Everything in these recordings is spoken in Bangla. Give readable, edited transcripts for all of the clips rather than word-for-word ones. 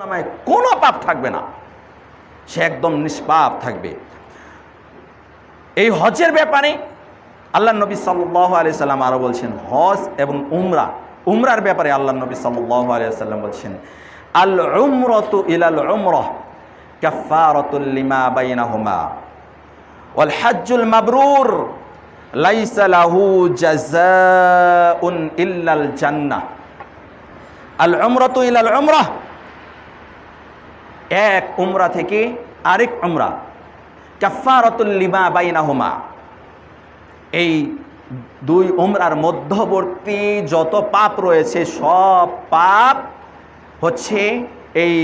নামায় কোনো পাপ থাকবে না, সে একদম নিষ্পাপ থাকবে। এই হজের ব্যাপারে আল্লাহ নবী সাল্লাল্লাহু আলাইহি সাল্লাম আরো বলছেন, হজ এবং উমরার ব্যাপারে আল্লাহ নবী সাল্লাল্লাহু আলাইহি সাল্লাম বলছেন, আল উমরাতু ইলাল উমরাহ কাফারাতুল লিমা বাইনাহুমা ওয়াল হজ্জুল মাবরুর লাইসা লাহু জাযাউন ইল্লাল জান্নাহ। আল উমরাতু ইলাল উমরাহ, এক উমরা থেকে আরেক উমরা, কাফারাতুল লিমা বাইনাহুমা, এই দুই উমরার মধ্যবর্তী যত পাপ রয়েছে সব পাপ হচ্ছে এই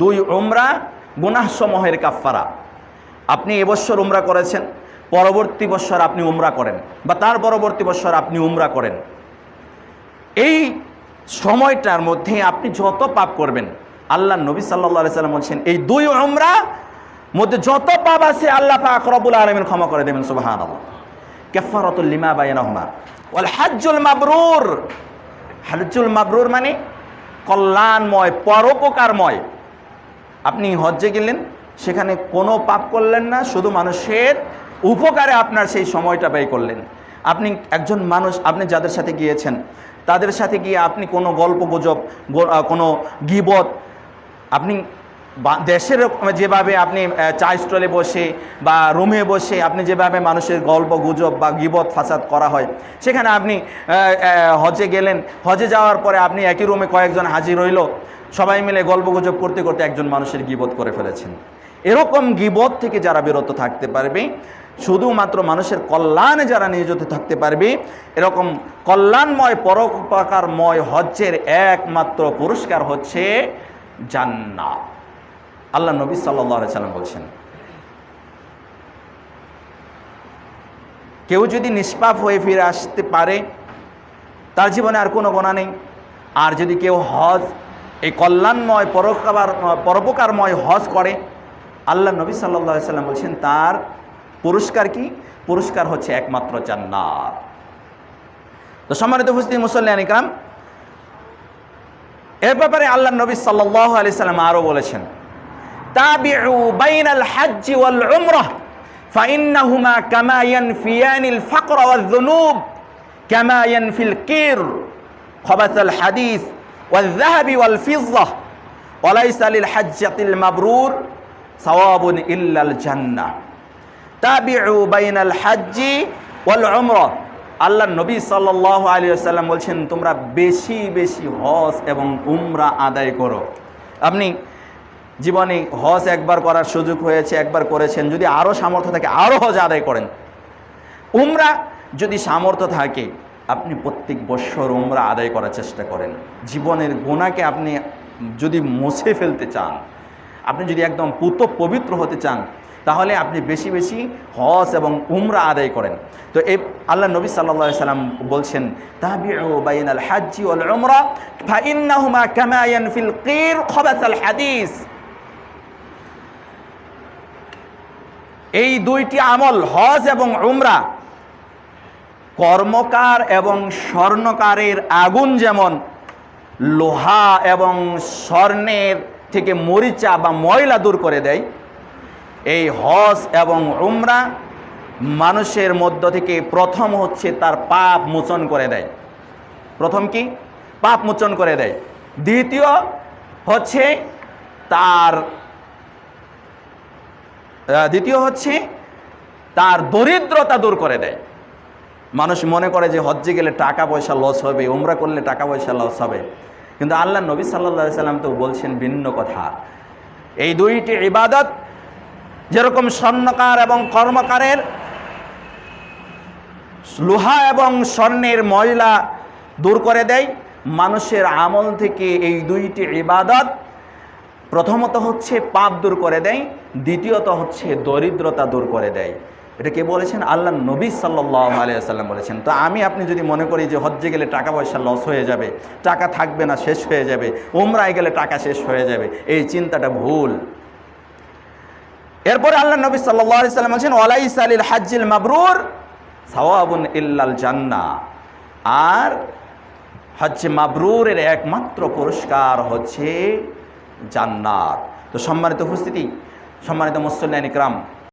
দুই উমরা গুনাহসমূহের কাফারা। আপনি এবছর উমরা করেছেন, পরবর্তী বছর আপনি উমরা করেন, বা তার পরবর্তী বছর আপনি উমরা করেন, এই সময়টার মধ্যে আপনি যত পাপ করবেন, আল্লাহ নবী সাল্লাল্লাহু আলাইহি সাল্লাম বলছেন এই দুই উমরা মধ্যে যত পাপ আছে আল্লাহ পাক রব্বুল আলামিন ক্ষমা করে দেবেন। সুবহানাল্লাহ। কাফারাতুল লিমা বাইনাহুমা ওয়াল হজ্জুল মাবরুর, হজ্জুল মাবরুর মানে কল্যাণময়, পরোপকারময়। আপনি হজ্জে গেলেন, সেখানে কোনো পাপ করলেন না, শুধু মানুষের উপকারে আপনার সেই সময়টা ব্যয় করলেন। আপনি একজন মানুষ, আপনি যাদের সাথে গিয়েছেন তাদের সাথে গিয়ে আপনি কোনো গল্প গুজব, কোনো গীবত, আপনি দেশের যেভাবে আপনি চা স্টলে বসে বা রুমে বসে আপনি যেভাবে মানুষের গল্প গুজব বা গীবত ফাসাদ করা হয়, সেখানে আপনি হজে গেলেন, হজে যাওয়ার পরে আপনি একই রুমে কয়েকজন হাজির হইল, সবাই মিলে গল্প গুজব করতে করতে একজন মানুষের গীবত করে ফেলেছেন। এরকম গীবত থেকে যারা বিরত থাকতে পারবে, শুধুমাত্র মানুষের কল্যাণে যারা নিয়োজিত থাকতে পারবে, এরকম কল্যাণময় পরোপকারময় হজ্জের একমাত্র পুরস্কার হচ্ছে জান্নাত। আল্লাহ নবী সাল্লাল্লাহু আলাইহি সাল্লাম বলছেন, কেউ যদি নিষ্পাপ হয়ে ফিরে আসতে পারে, তার জীবনে আর কোনো গুনাহ নেই। আর যদি কেউ হজ, এই কল্যাণময় পরোপকারময় হজ করে, আল্লাহ নবী সাল্লাল্লাহু আলাইহি সাল্লাম বলছেন তার পুরস্কার কি? পুরস্কার হচ্ছে একমাত্র জান্নাত। তো সম্মানিত উপস্থিতি মুসল্লিয়ান ইকরাম, এর ব্যাপারে আল্লাহ নবী সাল্লাল্লাহু আলাইহি সাল্লাম আরো বলেছেন, তাবিউ বাইনাল হজ্জ ওয়াল উমরাহ ফাইন্নাহুমা কামা ইয়ানফিয়ানিল ফাকর ওয়াজ যুনুব কামা ইয়ানফিল কির খাবাসাল হাদিস ওয়াল যাহাবি ওয়াল ফিজ্জাহ ওয়া লাইসা লিল হজ্জাতিল মাবরুর সাওয়াবুন ইল্লাল জান্নাহ। তাবিউ বাইনাল হজ্জ ওয়াল উমরাহ, আল্লাহ নবী সাল্লাল্লাহু আলাইহি ওয়াসাল্লাম বলছেন তোমরা বেশি বেশি হজ এবং উমরা আদায় করো। আপনি জীবনে হজ একবার করার সুযোগ হয়েছে, একবার করেছেন, যদি আরও সামর্থ্য থাকে আরও হজ আদায় করেন। উমরা যদি সামর্থ্য থাকে আপনি প্রত্যেক বছর উমরা আদায় করার চেষ্টা করেন। জীবনের গুনাহকে আপনি যদি মুছে ফেলতে চান, আপনি যদি একদম পবিত্র হতে চান, তাহলে আপনি বেশি বেশি হজ এবং উমরা আদায় করেন। তো এই আল্লাহ নবী সাল্লাল্লাহু আলাইহি সাল্লাম বলছেন, তাবিউ বাইনাল হজ্জ ওয়াল উমরা ফাইন্নাহুমা কামা ইয়ানফিল কির খাবাসাল হাদিস। এই দুইটি আমল, হজ এবং উমরা, কর্মকার এবং স্বর্ণকারের আগুন যেমন লোহা এবং স্বর্ণের থেকে মরিচা বা ময়লা দূর করে দেয়, এই হজ এবং উমরা মানুষের মধ্য থেকে প্রথম হচ্ছে তার পাপ মোচন করে দেয়। প্রথম কি? পাপ মোচন করে দেয়। দ্বিতীয় হচ্ছে তার দরিদ্রতা দূর করে দেয়। মানুষ মনে করে যে হজ্জে গেলে টাকা পয়সা লস হবে, উমরা করলে টাকা পয়সা লস হবে, কিন্তু আল্লাহ নবী সাল্লাল্লাহু আলাইহি সাল্লাম তো বলছেন ভিন্ন কথা। এই দুইটি ইবাদত যেরকম স্বর্ণকার এবং কর্মকারের লোহা এবং স্বর্ণের ময়লা দূর করে দেয়, মানুষের আমল থেকে এই দুইটি ইবাদত প্রথমত হচ্ছে পাপ দূর করে দেয়, দ্বিতীয়ত হচ্ছে দরিদ্রতা দূর করে দেয়। এটা কে বলেছেন? আল্লাহ নবী সাল্লাল্লাহু আলাইহি ওয়াসাল্লাম বলেছেন। তো আপনি যদি মনে করি যে হজ্জে গেলে টাকা পয়সা লস হয়ে যাবে, টাকা থাকবে না, শেষ হয়ে যাবে, উমরায় গেলে টাকা শেষ হয়ে যাবে, এই চিন্তাটা ভুল। এরপরে আল্লাহ নবী সাল্লাল্লাহু আলাইহি ওয়াসাল্লাম বলেছেন, ওয়ালাইসা লিল হজ্জিল মাবরুর সাওয়াবুন ইল্লাল জান্নাহ। আর হজ্জে মাবরুরের একমাত্র পুরস্কার হচ্ছে জান্নাত। তো সম্মানিত উপস্থিতি, সম্মানিত মুসল্লিয়ান ইকরাম,